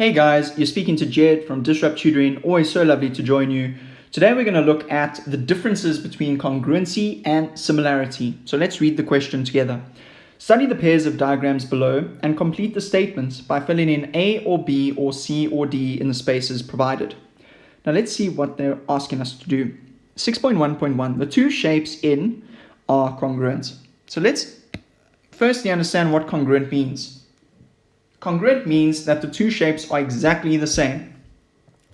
Hey guys, you're speaking to Jedd from Disrupt Tutoring. Always so lovely to join you. Today we're going to look at the differences between congruency and similarity. So let's read the question together. Study the pairs of diagrams below and complete the statements by filling in A or B or C or D in the spaces provided. Now let's see what they're asking us to do. 6.1.1, the two shapes in are congruent. So let's firstly understand what congruent means. Congruent means that the two shapes are exactly the same.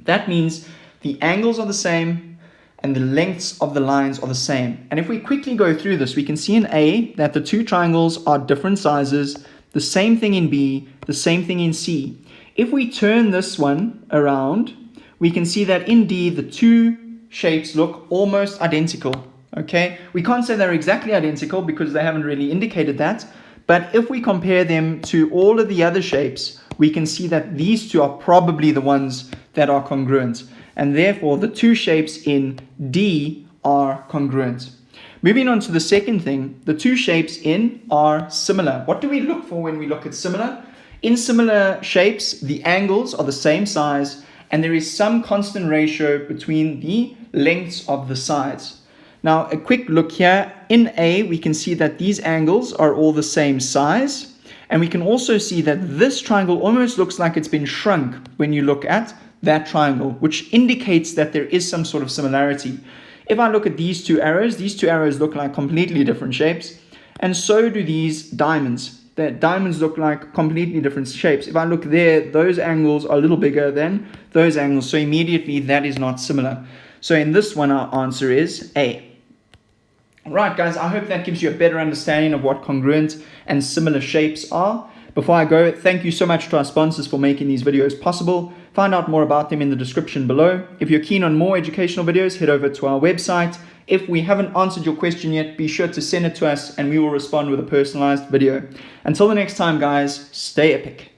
That means the angles are the same and the lengths of the lines are the same. And if we quickly go through this, we can see in A that the two triangles are different sizes, the same thing in B, the same thing in C. If we turn this one around, we can see that in D, the two shapes look almost identical. Okay, we can't say they're exactly identical because they haven't really indicated that. But if we compare them to all of the other shapes, we can see that these two are probably the ones that are congruent. And therefore, the two shapes in D are congruent. Moving on to the second thing, the two shapes in are similar. What do we look for when we look at similar? In similar shapes, the angles are the same size, and there is some constant ratio between the lengths of the sides. Now, a quick look here. In A, we can see that these angles are all the same size. And we can also see that this triangle almost looks like it's been shrunk when you look at that triangle, which indicates that there is some sort of similarity. If I look at these two arrows look like completely different shapes. And so do these diamonds. The diamonds look like completely different shapes. If I look there, those angles are a little bigger than those angles. So immediately that is not similar. So in this one, our answer is A. Right, guys, I hope that gives you a better understanding of what congruent and similar shapes are. Before I go, thank you so much to our sponsors for making these videos possible. Find out more about them in the description below. If you're keen on more educational videos, head over to our website. If we haven't answered your question yet, be sure to send it to us and we will respond with a personalized video. Until the next time, guys, stay epic.